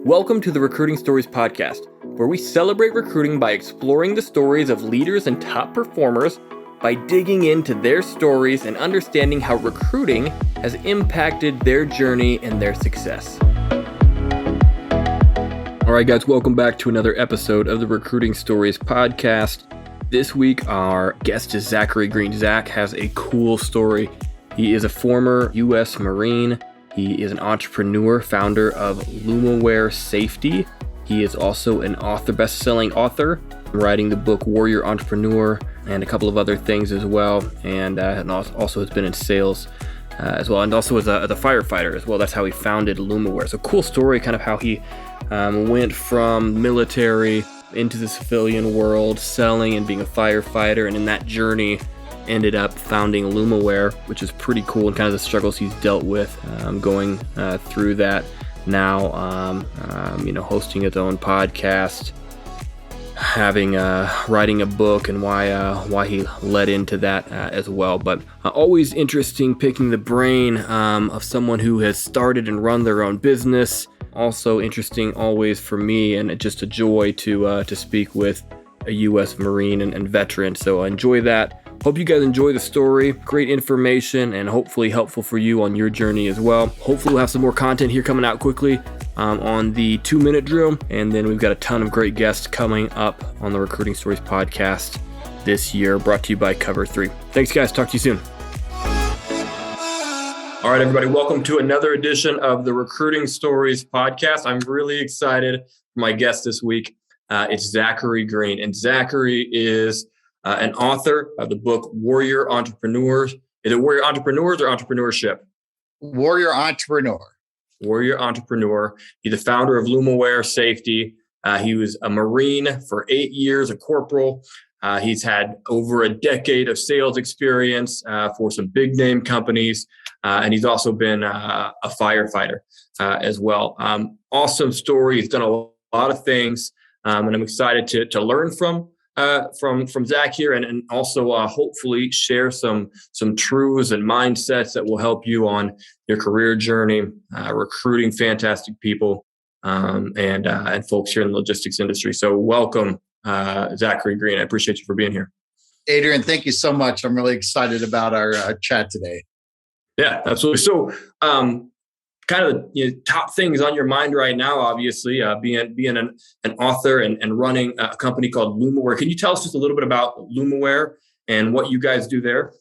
Welcome to the Recruiting Stories podcast, where we celebrate recruiting by exploring the stories of leaders and top performers by digging into their stories and understanding how recruiting has impacted their journey and their success. All right, guys, welcome back to another episode of the Recruiting Stories podcast. This week, our guest is Zachary Green. Zach has a cool story. He is a former U.S. Marine. He is an entrepreneur, founder of LumAware Safety. He is also an author, best-selling author, writing the book Warrior Entrepreneur and a couple of other things as well. And also has been in sales as well, and also as a firefighter as well. That's how he founded LumAware. So cool story, kind of how he went from military into the civilian world, selling and being a firefighter, and in that journey ended up founding LumAware, which is pretty cool, and kind of the struggles he's dealt with going through that now, hosting his own podcast, writing a book, and why he led into that as well. But always interesting picking the brain of someone who has started and run their own business. Also interesting always for me, and just a joy to speak with a U.S. Marine and veteran. So enjoy that. Hope you guys enjoy the story. Great information and hopefully helpful for you on your journey as well. Hopefully we'll have some more content here coming out quickly on the 2-minute drill. And then we've got a ton of great guests coming up on the Recruiting Stories podcast this year, brought to you by Cover 3. Thanks, guys. Talk to you soon. All right, everybody. Welcome to another edition of the Recruiting Stories podcast. I'm really excited for my guest this week. It's Zachary Green. And Zachary is an author of the book Warrior Entrepreneurs. Is it Warrior Entrepreneurs or Entrepreneurship? Warrior Entrepreneur. Warrior Entrepreneur. He's the founder of LumAware Safety. He was a Marine for 8 years, a corporal. He's had over a decade of sales experience for some big name companies. And he's also been a firefighter as well. Awesome story. He's done a lot of things. And I'm excited to learn from Zach here, and also hopefully share some truths and mindsets that will help you on your career journey, recruiting fantastic people and folks here in the logistics industry. So welcome, Zachary Green. I appreciate you for being here. Adrian, thank you so much. I'm really excited about our chat today. Yeah, absolutely. So kind of the top things on your mind right now, obviously, being an author and running a company called LumAware. Can you tell us just a little bit about LumAware and what you guys do there?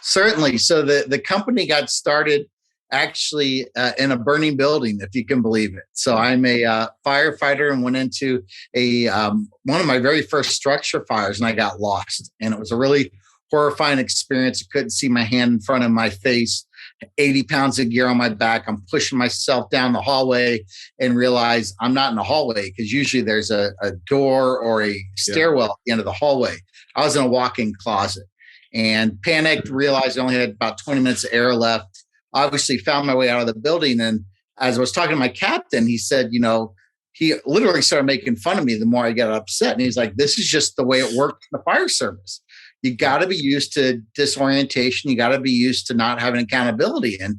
Certainly. So the company got started actually in a burning building, if you can believe it. So I'm a firefighter and went into one of my very first structure fires, and I got lost. And it was a really horrifying experience. I couldn't see my hand in front of my face. 80 pounds of gear on my back. I'm pushing myself down the hallway and realize I'm not in the hallway, because usually there's a door or a stairwell at the end of the hallway. I was in a walk-in closet and panicked, realized I only had about 20 minutes of air left. Obviously found my way out of the building. And as I was talking to my captain, he said, he literally started making fun of me the more I got upset. And he's like, this is just the way it worked in the fire service. You got to be used to disorientation. You got to be used to not having accountability. And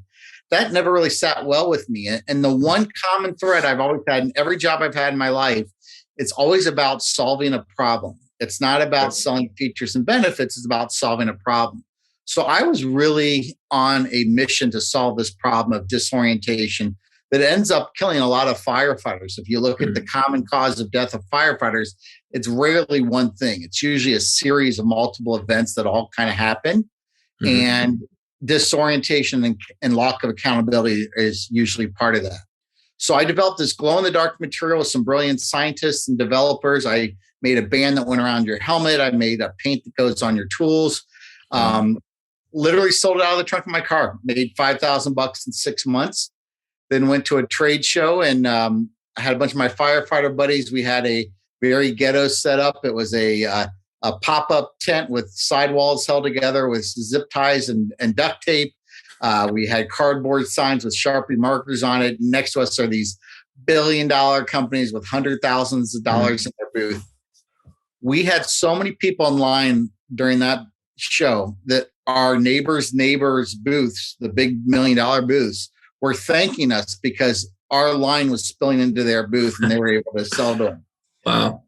that never really sat well with me. And the one common thread I've always had in every job I've had in my life, it's always about solving a problem. It's not about selling features and benefits. It's about solving a problem. So I was really on a mission to solve this problem of disorientation that ends up killing a lot of firefighters. If you look at the common cause of death of firefighters, it's rarely one thing. It's usually a series of multiple events that all kind of happen. And disorientation and lack of accountability is usually part of that. So I developed this glow-in-the-dark material with some brilliant scientists and developers. I made a band that went around your helmet. I made a paint that goes on your tools. Literally sold it out of the trunk of my car. Made $5,000 in 6 months. Then went to a trade show, and I had a bunch of my firefighter buddies. We had a very ghetto setup. It was a pop-up tent with sidewalls held together with zip ties and duct tape. We had cardboard signs with Sharpie markers on it. Next to us are these billion-dollar companies with thousands of dollars in their booth. We had so many people in line during that show that our neighbors' booths, the big $1 million booths, were thanking us because our line was spilling into their booth and they were able to sell to them. Wow.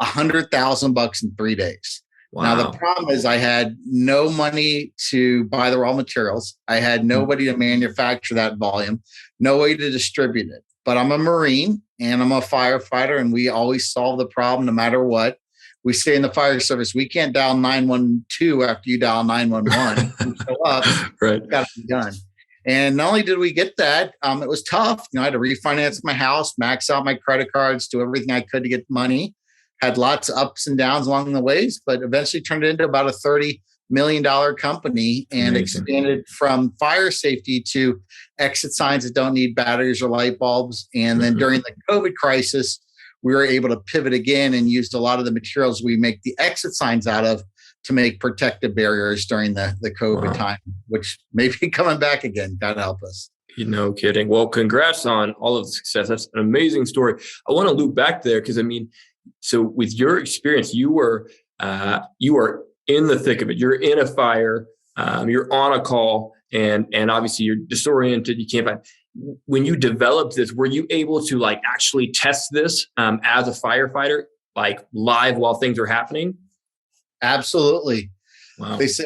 $100,000 in 3 days. Wow. Now, the problem is I had no money to buy the raw materials. I had nobody to manufacture that volume, no way to distribute it. But I'm a Marine and I'm a firefighter, and we always solve the problem no matter what. We say in the fire service, we can't dial 912 after you dial 911. Show up, right. It's got to be done. And not only did we get that, it was tough. I had to refinance my house, max out my credit cards, do everything I could to get money. Had lots of ups and downs along the ways, but eventually turned it into about a $30 million company and expanded from fire safety to exit signs that don't need batteries or light bulbs. And then during the COVID crisis, we were able to pivot again and used a lot of the materials we make the exit signs out of to make protective barriers during the COVID time, which may be coming back again. God help us. No kidding. Well, congrats on all of the success. That's an amazing story. I want to loop back there because, so with your experience, you were in the thick of it. You're in a fire. You're on a call, and obviously you're disoriented. You can't find. When you developed this, were you able to actually test this as a firefighter, live while things are happening? Absolutely. Wow. They say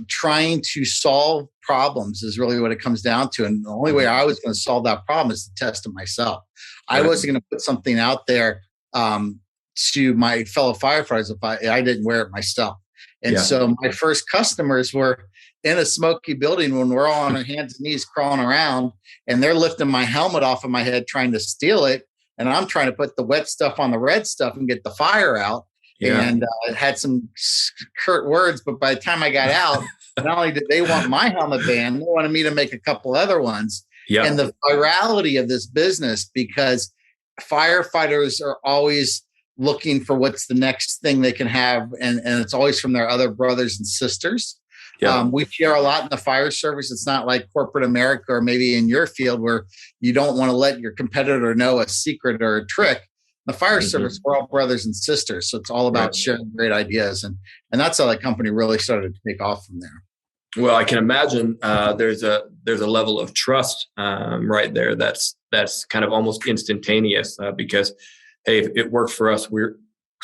trying to solve problems is really what it comes down to. And the only way I was going to solve that problem is to test it myself. Right. I wasn't going to put something out there to my fellow firefighters if I didn't wear it myself. And so my first customers were in a smoky building when we're all on our hands and knees crawling around, and they're lifting my helmet off of my head trying to steal it. And I'm trying to put the wet stuff on the red stuff and get the fire out. Yeah. And it had some curt words, but by the time I got out, not only did they want my helmet band, they wanted me to make a couple other ones. Yeah. And the virality of this business, because firefighters are always looking for what's the next thing they can have. And it's always from their other brothers and sisters. Yeah. We share a lot in the fire service. It's not like corporate America or maybe in your field where you don't want to let your competitor know a secret or a trick. The fire service, we're all brothers and sisters. So it's all about sharing great ideas. And that's how the company really started to take off from there. Well, I can imagine there's a level of trust right there that's kind of almost instantaneous because, hey, if it works for us,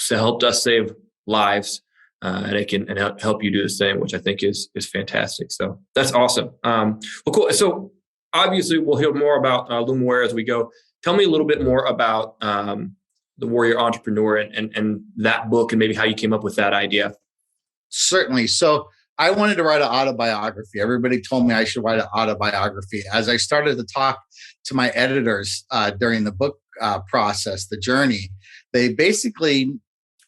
helped us save lives. And it can help you do the same, which I think is fantastic. So that's awesome. Well, cool. So obviously we'll hear more about LumAware as we go. Tell me a little bit more about the Warrior Entrepreneur and that book and maybe how you came up with that idea. Certainly. So I wanted to write an autobiography. Everybody told me I should write an autobiography. As I started to talk to my editors during the book process, the journey, they basically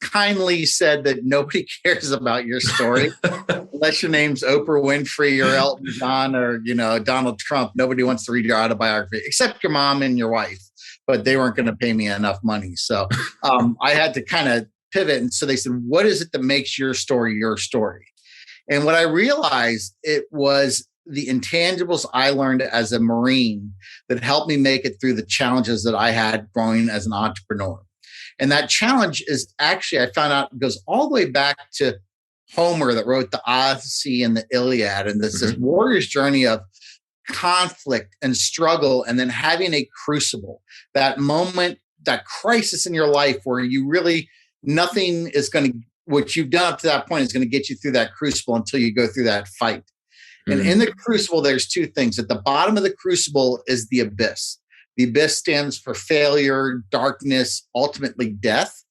kindly said that nobody cares about your story unless your name's Oprah Winfrey or Elton John or Donald Trump. Nobody wants to read your autobiography except your mom and your wife, but they weren't going to pay me enough money. So I had to kind of pivot. And so they said, what is it that makes your story your story? And what I realized, it was the intangibles I learned as a Marine that helped me make it through the challenges that I had growing as an entrepreneur. And that challenge is actually, I found out, goes all the way back to Homer that wrote the Odyssey and the Iliad. And this warrior's journey of conflict and struggle, and then having a crucible, that moment, that crisis in your life where you really, nothing is going to, what you've done up to that point is going to get you through that crucible until you go through that fight. And in the crucible, there's two things. At the bottom of the crucible is the abyss. The abyss stands for failure, darkness, ultimately death.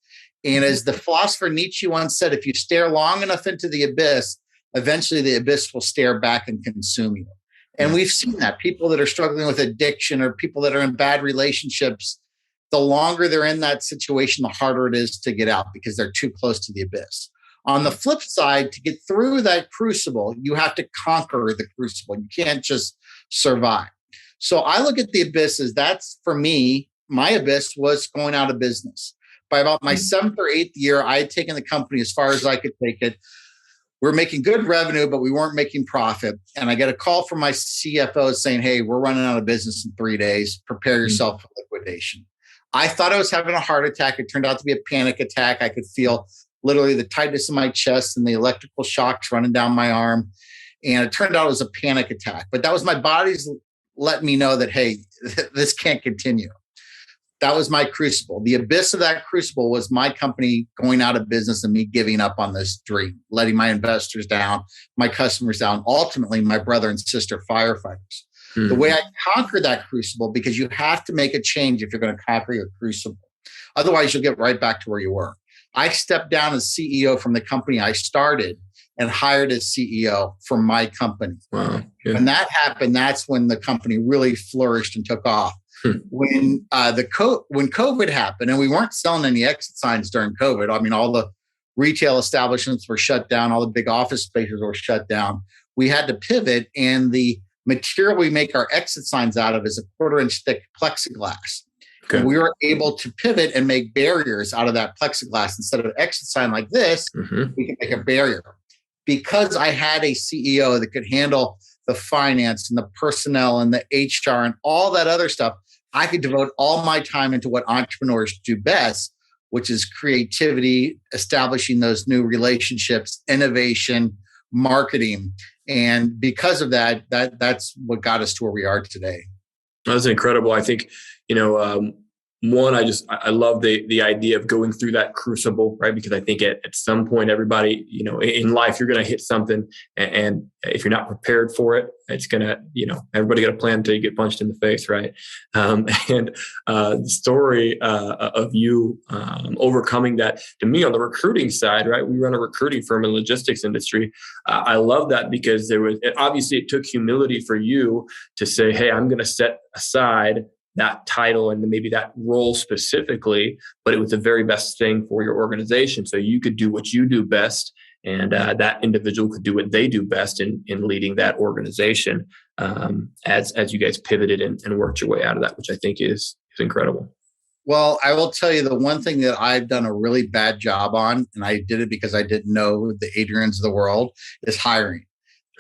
And as the philosopher Nietzsche once said, if you stare long enough into the abyss, eventually the abyss will stare back and consume you. And we've seen that. People that are struggling with addiction or people that are in bad relationships, the longer they're in that situation, the harder it is to get out because they're too close to the abyss. On the flip side, to get through that crucible, you have to conquer the crucible. You can't just survive. So I look at the abyss as that's, for me, my abyss was going out of business. By about my 7th or 8th year, I had taken the company as far as I could take it. We were making good revenue, but we weren't making profit. And I get a call from my CFO saying, hey, we're running out of business in 3 days. Prepare yourself for liquidation. I thought I was having a heart attack. It turned out to be a panic attack. I could feel literally the tightness in my chest and the electrical shocks running down my arm. And it turned out it was a panic attack. But that was my body's let me know that, hey, this can't continue. That was my crucible. The abyss of that crucible was my company going out of business and me giving up on this dream, letting my investors down, my customers down, ultimately my brother and sister firefighters. Mm-hmm. The way I conquered that crucible, because you have to make a change if you're going to conquer your crucible. Otherwise, you'll get right back to where you were. I stepped down as CEO from the company I started and hired as CEO for my company. Wow. Yeah. When that happened, that's when the company really flourished and took off. When COVID happened, and we weren't selling any exit signs during COVID. I mean, all the retail establishments were shut down. All the big office spaces were shut down. We had to pivot, and the material we make our exit signs out of is a 1/4-inch thick plexiglass. Okay. And we were able to pivot and make barriers out of that plexiglass. Instead of an exit sign like this, we can make a barrier. Because I had a CEO that could handle the finance and the personnel and the HR and all that other stuff, I could devote all my time into what entrepreneurs do best, which is creativity, establishing those new relationships, innovation, marketing. And because of that, that's what got us to where we are today. That's incredible. I think, one, I love the idea of going through that crucible, right? Because I think at some point, everybody, in life, you're going to hit something. And if you're not prepared for it, it's going to, everybody got a plan until you get punched in the face, right? The story of you overcoming that, to me, on the recruiting side, right? We run a recruiting firm in the logistics industry. I love that because obviously it took humility for you to say, hey, I'm going to set aside that title and maybe that role specifically, but it was the very best thing for your organization. So you could do what you do best, and that individual could do what they do best in leading that organization as you guys pivoted and worked your way out of that, which I think is incredible. Well, I will tell you the one thing that I've done a really bad job on, and I did it because I didn't know the Adrians of the world, is hiring.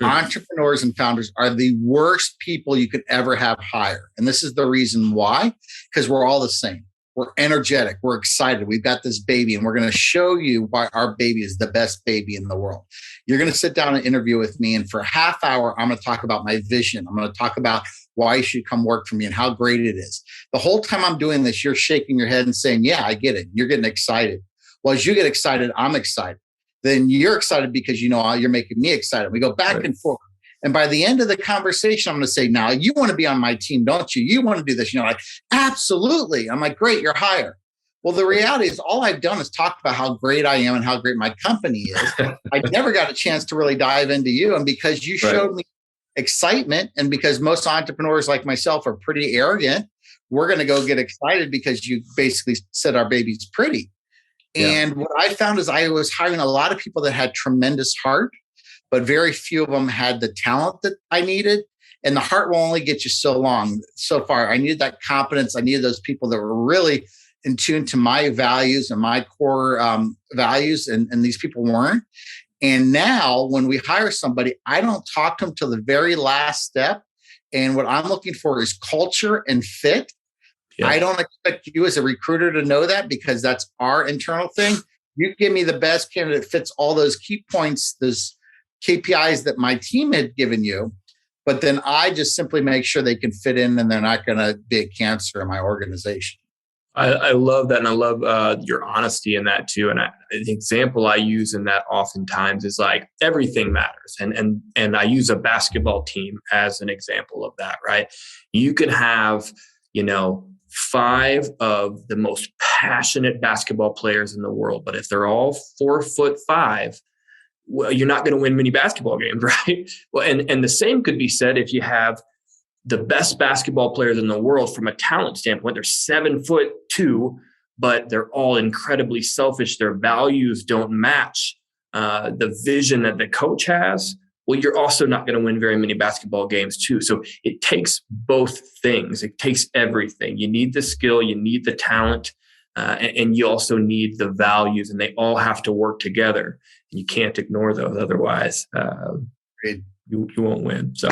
Entrepreneurs and founders are the worst people you could ever have hire. And this is the reason why, because we're all the same. We're energetic. We're excited. We've got this baby, and we're going to show you why our baby is the best baby in the world. You're going to sit down and interview with me, and for a half hour, I'm going to talk about my vision. I'm going to talk about why you should come work for me and how great it is. The whole time I'm doing this, you're shaking your head and saying, yeah, I get it. You're getting excited. Well, as you get excited, I'm excited. Then you're excited because you're making me excited. We go back and forth. And by the end of the conversation, I'm going to say, now you want to be on my team, don't you? You want to do this. Like, absolutely. I'm like, great, you're hired. Well, the reality is all I've done is talk about how great I am and how great my company is. I never got a chance to really dive into you. And because you showed me excitement, and because most entrepreneurs like myself are pretty arrogant, we're going to go get excited because you basically said our baby's pretty. And what I found is I was hiring a lot of people that had tremendous heart, but very few of them had the talent that I needed. And the heart will only get you so far. I needed that competence. I needed those people that were really in tune to my values and my core values. And these people weren't. And now when we hire somebody, I don't talk to them till the very last step. And what I'm looking for is culture and fit. Yeah. I don't expect you as a recruiter to know that, because that's our internal thing. You give me the best candidate that fits all those key points, those KPIs that my team had given you, but then I just simply make sure they can fit in and they're not going to be a cancer in my organization. I love that. And I love your honesty in that too. And the example I use in that oftentimes is like everything matters. And I use a basketball team as an example of that, right? You can have, 5 of the most passionate basketball players in the world, but if they're all 4'5", well, you're not going to win many basketball games, right? Well, and the same could be said if you have the best basketball players in the world from a talent standpoint. They're 7'2", but they're all incredibly selfish. Their values don't match the vision that the coach has. Well, you're also not going to win very many basketball games too. So it takes both things. It takes everything. You need the skill, you need the talent, and you also need the values, and they all have to work together. And you can't ignore those. Otherwise, you won't win. So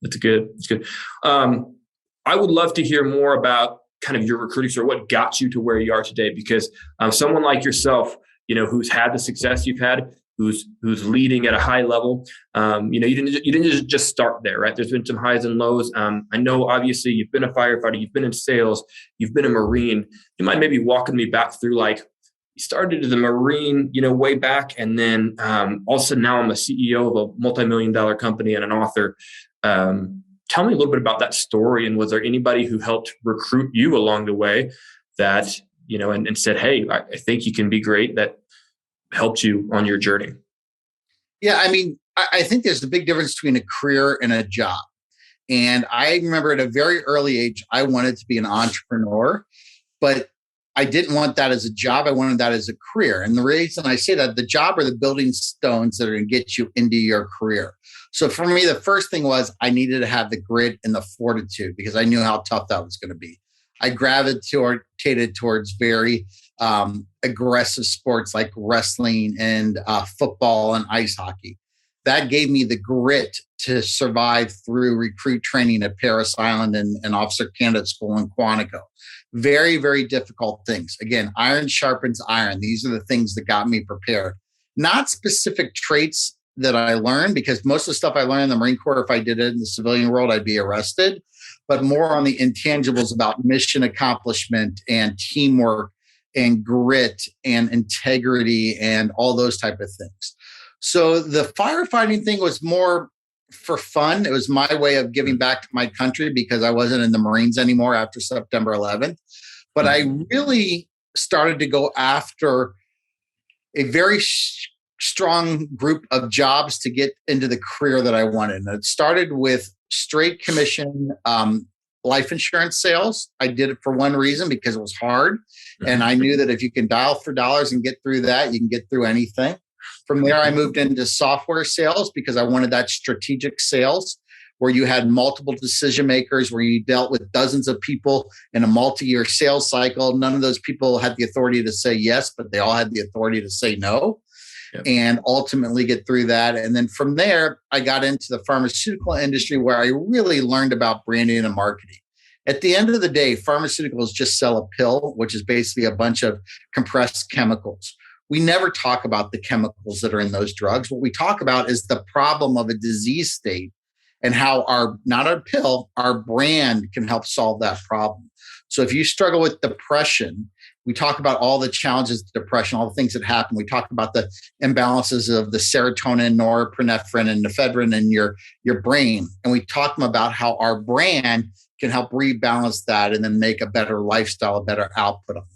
that's good. It's good. I would love to hear more about kind of your recruiting story, what got you to where you are today, because someone like yourself, who's had the success you've had, who's leading at a high level. You didn't just start there, right? There's been some highs and lows. I know obviously you've been a firefighter, you've been in sales, you've been a Marine. You mind maybe walking me back through like you started as a Marine, way back, and then all of a sudden now I'm a CEO of a multi-million-dollar company and an author. Tell me a little bit about that story, and was there anybody who helped recruit you along the way that and said, "Hey, I think you can be great," that helped you on your journey? Yeah, I mean, I think there's a big difference between a career and a job. And I remember at a very early age, I wanted to be an entrepreneur, but I didn't want that as a job. I wanted that as a career. And the reason I say that, the job are the building stones that are going to get you into your career. So for me, the first thing was I needed to have the grit and the fortitude because I knew how tough that was going to be. I gravitated towards very aggressive sports like wrestling and football and ice hockey. That gave me the grit to survive through recruit training at Parris Island and Officer Candidate School in Quantico. Very, very difficult things. Again, iron sharpens iron. These are the things that got me prepared. Not specific traits that I learned, because most of the stuff I learned in the Marine Corps, if I did it in the civilian world, I'd be arrested, but more on the intangibles about mission accomplishment and teamwork and grit and integrity and all those type of things. So the firefighting thing was more for fun. It was my way of giving back to my country because I wasn't in the Marines anymore after September 11th. But I really started to go after a very strong group of jobs to get into the career that I wanted. And it started with straight commission life insurance sales. I did it for one reason, because it was hard. And I knew that if you can dial for dollars and get through that, you can get through anything. From there, I moved into software sales because I wanted that strategic sales where you had multiple decision makers, where you dealt with dozens of people in a multi-year sales cycle. None of those people had the authority to say yes, but they all had the authority to say no. Yep. And ultimately get through that. And then from there, I got into the pharmaceutical industry where I really learned about branding and marketing. At the end of the day, pharmaceuticals just sell a pill, which is basically a bunch of compressed chemicals. We never talk about the chemicals that are in those drugs. What we talk about is the problem of a disease state and how not our pill, our brand can help solve that problem. So if you struggle with depression, we talk about all the challenges of depression, all the things that happen. We talk about the imbalances of the serotonin, norepinephrine, and ephedrine in your brain. And we talk about how our brand can help rebalance that and then make a better lifestyle, a better output on that.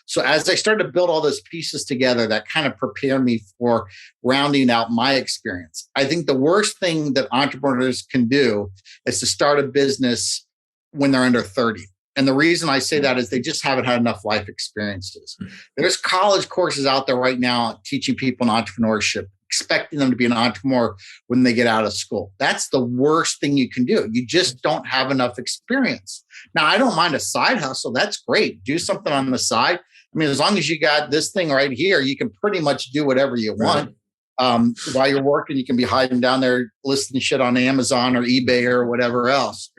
So as I started to build all those pieces together, that kind of prepared me for rounding out my experience. I think the worst thing that entrepreneurs can do is to start a business when they're under 30. And the reason I say that is they just haven't had enough life experiences. There's college courses out there right now teaching people entrepreneurship, expecting them to be an entrepreneur when they get out of school. That's the worst thing you can do. You just don't have enough experience. Now, I don't mind a side hustle. That's great. Do something on the side. I mean, as long as you got this thing right here, you can pretty much do whatever you want. While you're working, you can be hiding down there listing shit on Amazon or eBay or whatever else.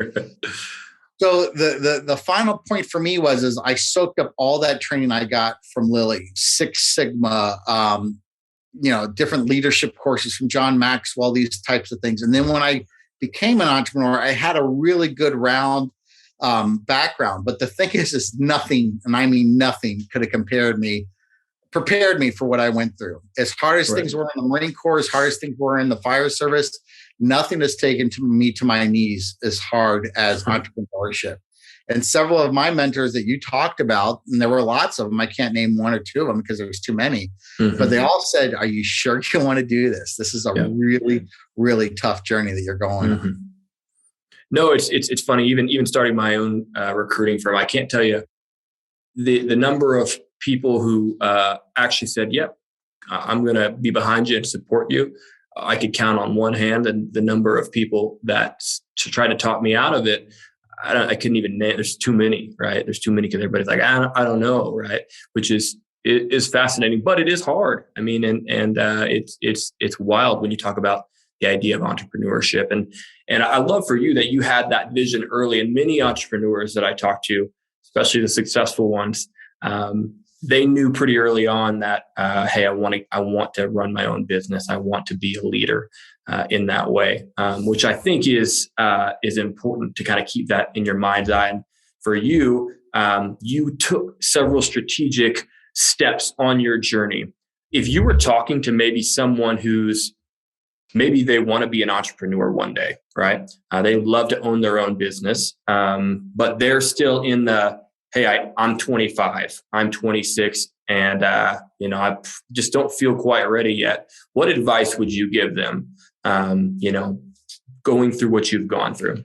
So the final point for me is I soaked up all that training I got from Lilly, Six Sigma, different leadership courses from John Maxwell, these types of things. And then when I became an entrepreneur, I had a really good round background. But the thing is nothing, and I mean nothing, could have prepared me for what I went through. As hard as things were in the Marine Corps, as hard as things were in the fire service, nothing has taken me to my knees as hard as entrepreneurship. And several of my mentors that you talked about, and there were lots of them, I can't name one or two of them because there was too many, but they all said, "Are you sure you want to do this? This is a really, really tough journey that you're going on." No, it's funny. Even starting my own recruiting firm, I can't tell you the number of people who actually said, "Yep, I'm going to be behind you and support you." I could count on one hand, and the number of people that to try to talk me out of it, I couldn't even name. There's too many, right? There's too many because everybody's like, I don't know, right? Which is fascinating, but it is hard. I mean, and it's wild when you talk about the idea of entrepreneurship, and I love for you that you had that vision early. And many entrepreneurs that I talk to, especially the successful ones, they knew pretty early on that, hey, I want to run my own business. I want to be a leader in that way, which I think is important to kind of keep that in your mind's eye. And for you, you took several strategic steps on your journey. If you were talking to maybe someone who's maybe they want to be an entrepreneur one day, right? They love to own their own business, but they're still in the, hey, I'm 25, I'm 26, and I just don't feel quite ready yet. What advice would you give them, going through what you've gone through?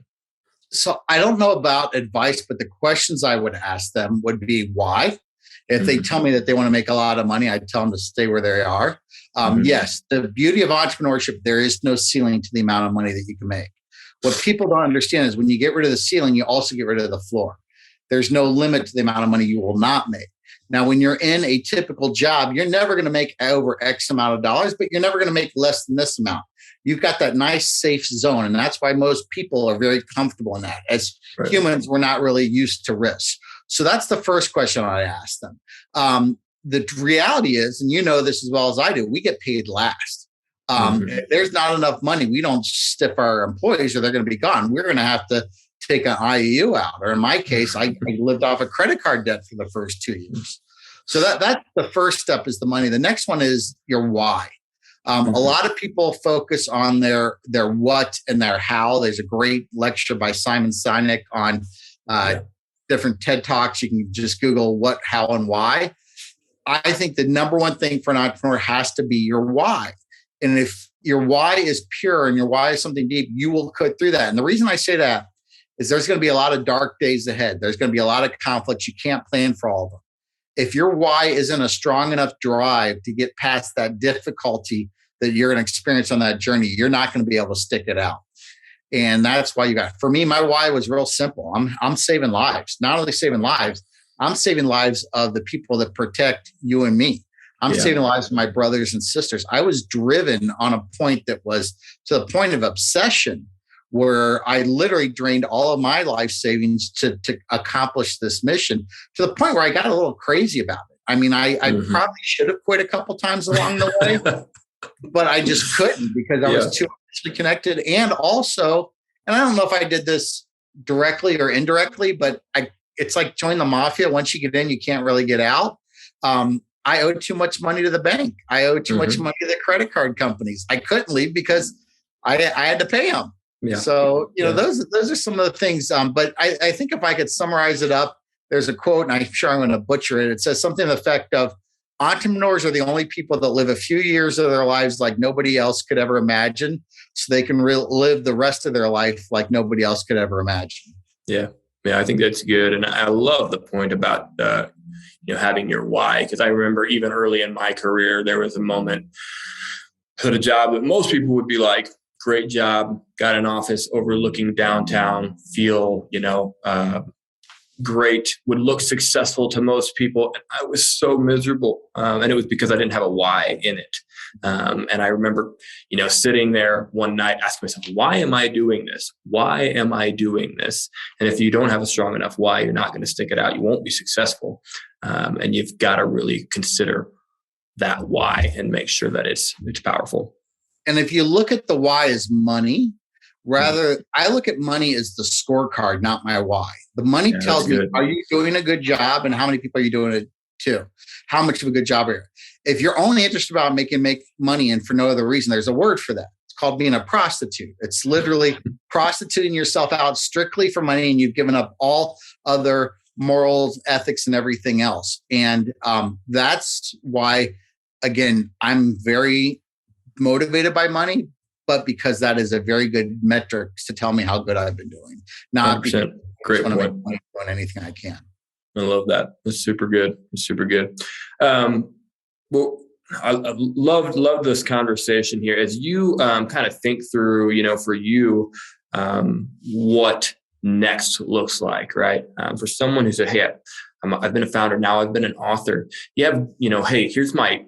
So I don't know about advice, but the questions I would ask them would be why. If they tell me that they want to make a lot of money, I'd tell them to stay where they are. Yes, the beauty of entrepreneurship, there is no ceiling to the amount of money that you can make. What people don't understand is when you get rid of the ceiling, you also get rid of the floor. There's no limit to the amount of money you will not make. Now, when you're in a typical job, you're never going to make over X amount of dollars, but you're never going to make less than this amount. You've got that nice safe zone. And that's why most people are very comfortable in that. As humans, we're not really used to risk. So that's the first question I ask them. The reality is, and you know this as well as I do, we get paid last. If there's not enough money, we don't stiff our employees or they're going to be gone. We're going to have to take an IEU out. Or in my case, I lived off a credit card debt for the first 2 years. So that's the first step is the money. The next one is your why. A lot of people focus on their what and their how. There's a great lecture by Simon Sinek on different TED Talks. You can just Google what, how, and why. I think the number one thing for an entrepreneur has to be your why. And if your why is pure and your why is something deep, you will cut through that. And the reason I say that is there's going to be a lot of dark days ahead. There's going to be a lot of conflicts. You can't plan for all of them. If your why isn't a strong enough drive to get past that difficulty that you're going to experience on that journey, you're not going to be able to stick it out. And that's why for me, my why was real simple. I'm saving lives. Not only saving lives, I'm saving lives of the people that protect you and me. I'm saving lives of my brothers and sisters. I was driven on a point that was to the point of obsession where I literally drained all of my life savings to accomplish this mission, to the point where I got a little crazy about it. I mean, I probably should have quit a couple times along the way, but I just couldn't because I was too connected. And also, and I don't know if I did this directly or indirectly, but it's like join the mafia. Once you get in, you can't really get out. I owed too much money to the bank. I owed too much money to the credit card companies. I couldn't leave because I had to pay them. Yeah. So, those are some of the things. But I think if I could summarize it up, there's a quote, and I'm sure I'm going to butcher it. It says something to the effect of, entrepreneurs are the only people that live a few years of their lives like nobody else could ever imagine, so they can live the rest of their life like nobody else could ever imagine. Yeah. Yeah, I think that's good. And I love the point about, having your why, because I remember even early in my career, there was a moment at a job that most people would be like, great job, got an office overlooking downtown, feel, great, would look successful to most people. And I was so miserable. And it was because I didn't have a why in it. And I remember, sitting there one night asking myself, why am I doing this? Why am I doing this? And if you don't have a strong enough why, you're not going to stick it out. You won't be successful. And you've got to really consider that why and make sure that it's powerful. And if you look at the why as money, I look at money as the scorecard, not my why. The money tells me, are you doing a good job? And how many people are you doing it to? How much of a good job are you? If you're only interested about make money and for no other reason, there's a word for that. It's called being a prostitute. It's literally prostituting yourself out strictly for money, and you've given up all other morals, ethics, and everything else. And that's why, again, I'm very motivated by money, but because that is a very good metric to tell me how good I've been doing. Not 100%. because Great I want to point. make money doing anything I can. I love that. It's super good. It's super good. Well, I love this conversation here. As you kind of think through, for you, what next looks like, right? For someone who said, hey, I've been a founder, now I've been an author. You have, hey, here's my,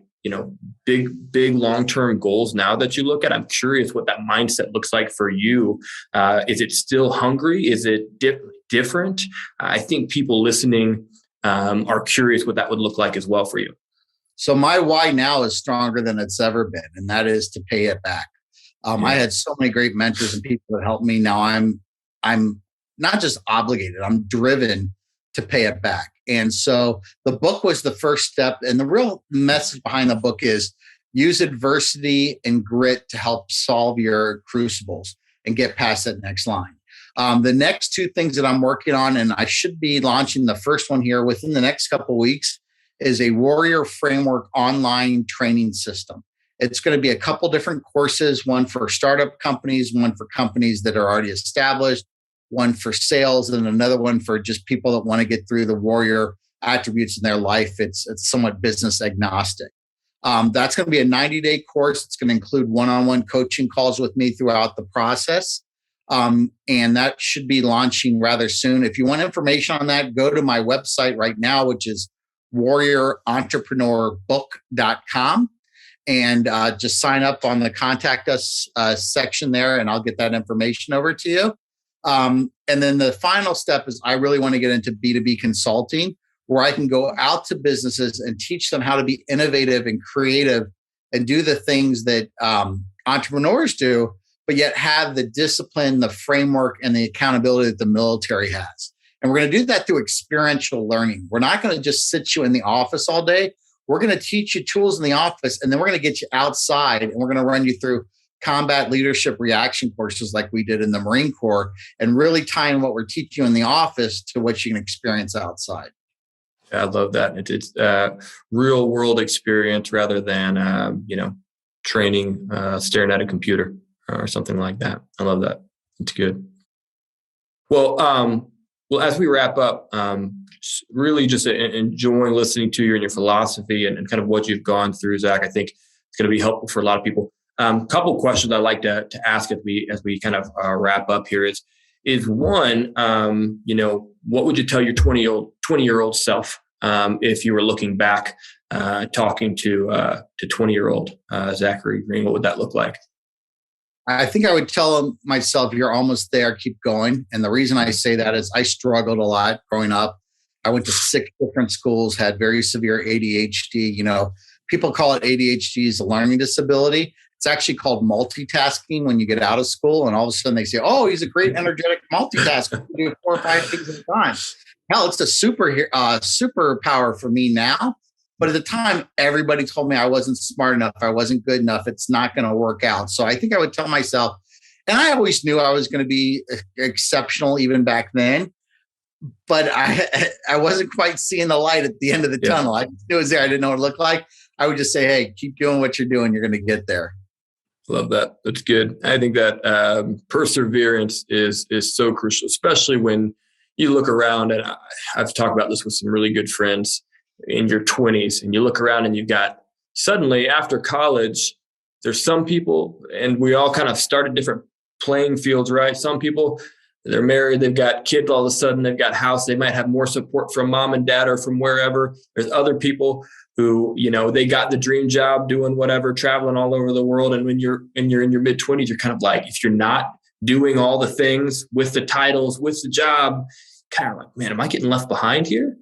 big long-term goals now that you look at. I'm curious what that mindset looks like for you. Is it still hungry? Is it different? I think people listening are curious what that would look like as well for you. So my why now is stronger than it's ever been, and that is to pay it back. I had so many great mentors and people that helped me. Now I'm not just obligated, I'm driven to pay it back. And so the book was the first step. And the real message behind the book is use adversity and grit to help solve your crucibles and get past that next line. The next two things that I'm working on, and I should be launching the first one here within the next couple of weeks, is a Warrior Framework online training system. It's going to be a couple different courses, one for startup companies, one for companies that are already established, one for sales, and another one for just people that want to get through the warrior attributes in their life. It's somewhat business agnostic. That's going to be a 90-day course. It's going to include one-on-one coaching calls with me throughout the process. And that should be launching rather soon. If you want information on that, go to my website right now, which is warriorentrepreneurbook.com. And just sign up on the contact us section there, and I'll get that information over to you. And then the final step is I really want to get into B2B consulting, where I can go out to businesses and teach them how to be innovative and creative and do the things that entrepreneurs do, but yet have the discipline, the framework, and the accountability that the military has. And we're going to do that through experiential learning. We're not going to just sit you in the office all day. We're going to teach you tools in the office, and then we're going to get you outside, and we're going to run you through combat leadership reaction courses like we did in the Marine Corps, and really tying what we're teaching you in the office to what you can experience outside. Yeah, I love that. It's real world experience rather than, training, staring at a computer or something like that. I love that. It's good. Well, as we wrap up, really just enjoying listening to you and your philosophy and kind of what you've gone through, Zach. I think it's going to be helpful for a lot of people. Couple of questions I'd like to ask as we kind of wrap up here is one, what would you tell your 20-year-old self if you were looking back, talking to 20-year-old Zachary Green? What would that look like? I think I would tell myself, you're almost there, keep going. And the reason I say that is I struggled a lot growing up. I went to 6 different schools, had very severe ADHD. People call it ADHD as a learning disability. It's actually called multitasking when you get out of school, and all of a sudden they say, oh, he's a great energetic multitasker. You do 4 or 5 things at a time. Hell, it's a superpower for me now. But at the time, everybody told me I wasn't smart enough. I wasn't good enough. It's not going to work out. So I think I would tell myself, and I always knew I was going to be exceptional even back then, but I wasn't quite seeing the light at the end of the tunnel. I knew it was there. I didn't know what it looked like. I would just say, hey, keep doing what you're doing. You're going to get there. Love that. That's good. I think that perseverance is so crucial, especially when you look around, and I've talked about this with some really good friends in your 20s, and you look around and you've got suddenly after college, there's some people, and we all kind of started different playing fields, right? Some people, they're married, they've got kids, all of a sudden they've got a house, they might have more support from mom and dad or from wherever. There's other people who, they got the dream job doing whatever, traveling all over the world. And when you're in your mid-20s, you're kind of like, if you're not doing all the things with the titles, with the job, kind of like, man, am I getting left behind here?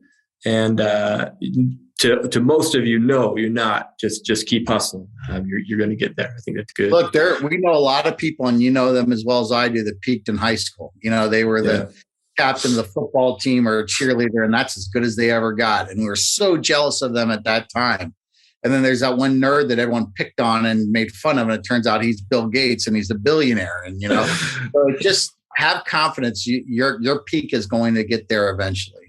And to most of you, no, you're not. Just keep hustling. You're going to get there. I think that's good. Look, we know a lot of people, and you know them as well as I do, that peaked in high school. They were the captain of the football team or a cheerleader, and that's as good as they ever got. And we were so jealous of them at that time. And then there's that one nerd that everyone picked on and made fun of, and it turns out he's Bill Gates and he's a billionaire. And so just have confidence. Your peak is going to get there eventually.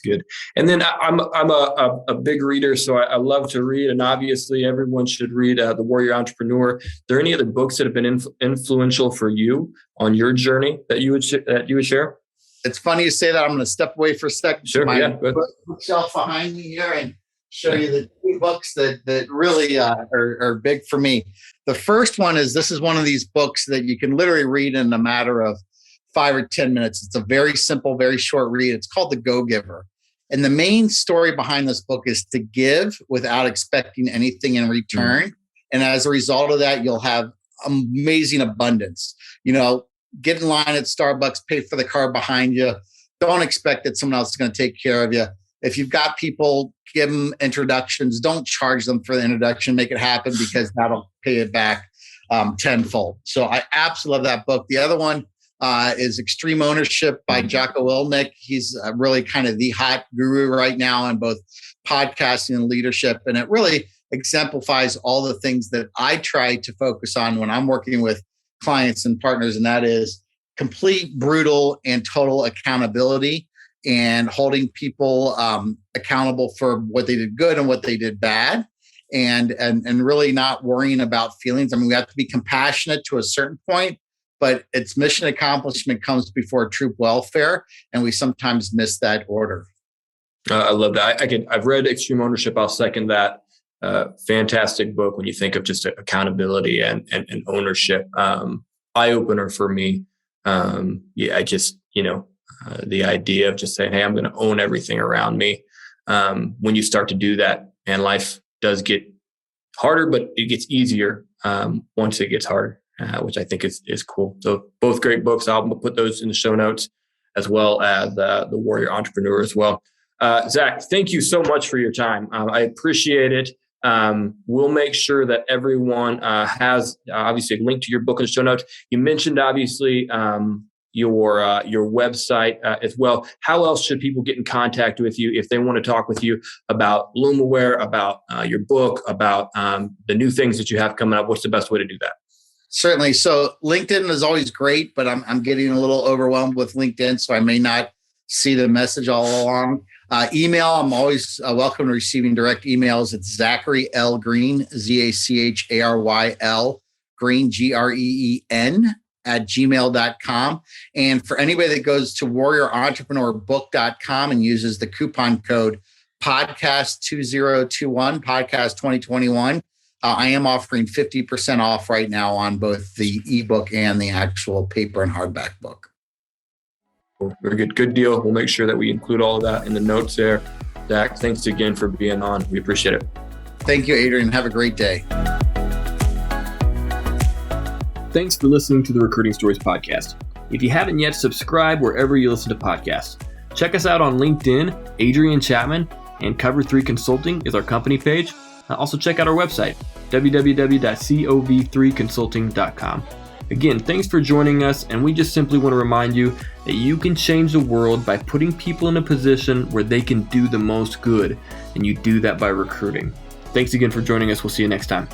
Good. And then I'm a big reader, so I love to read, and obviously everyone should read The Warrior Entrepreneur. Are there any other books that have been influential for you on your journey that you would share? It's funny you say that. I'm going to step away for a second. Sure. Bookshelf behind me here and show you the 2 books that really are big for me. The first one this is one of these books that you can literally read in a matter of 5 or 10 minutes. It's a very simple, very short read. It's called The Go-Giver. And the main story behind this book is to give without expecting anything in return. And as a result of that, you'll have amazing abundance. Get in line at Starbucks, pay for the car behind you, don't expect that someone else is going to take care of you. If you've got people, give them introductions. Don't charge them for the introduction. Make it happen, because that'll pay it back tenfold. So I absolutely love that book. The other one is Extreme Ownership by Jocko Willink. He's really kind of the hot guru right now in both podcasting and leadership. And it really exemplifies all the things that I try to focus on when I'm working with clients and partners. And that is complete, brutal, and total accountability, and holding people accountable for what they did good and what they did bad, and really not worrying about feelings. I mean, we have to be compassionate to a certain point, but it's mission accomplishment comes before troop welfare, and we sometimes miss that order. I love that. I've read Extreme Ownership. I'll second that. Fantastic book when you think of just accountability and ownership. Eye opener for me. The idea of just saying, hey, I'm going to own everything around me. When you start to do that, and life does get harder, but it gets easier once it gets harder, which I think is cool. So both great books. I'll put those in the show notes, as well as The Warrior Entrepreneur as well. Zach, thank you so much for your time. I appreciate it. We'll make sure that everyone has obviously a link to your book in the show notes. You mentioned obviously your website as well. How else should people get in contact with you if they want to talk with you about LumAware, about your book, about the new things that you have coming up? What's the best way to do that? Certainly. So LinkedIn is always great, but I'm getting a little overwhelmed with LinkedIn, so I may not see the message all along. Email, I'm always welcome to receiving direct emails. It's Zachary L. Green, ZACHARYL, Green, GREEN, @gmail.com. And for anybody that goes to warriorentrepreneur.book.com and uses the coupon code podcast2021, podcast 2021, I am offering 50% off right now on both the ebook and the actual paper and hardback book. Very good. Good deal. We'll make sure that we include all of that in the notes there. Zach, thanks again for being on. We appreciate it. Thank you, Adrian. Have a great day. Thanks for listening to the Recruiting Stories podcast. If you haven't yet, subscribe wherever you listen to podcasts. Check us out on LinkedIn, Adrian Chapman, and Cover 3 Consulting is our company page. Also check out our website, www.cov3consulting.com. Again, thanks for joining us, and we just simply want to remind you that you can change the world by putting people in a position where they can do the most good, and you do that by recruiting. Thanks again for joining us. We'll see you next time.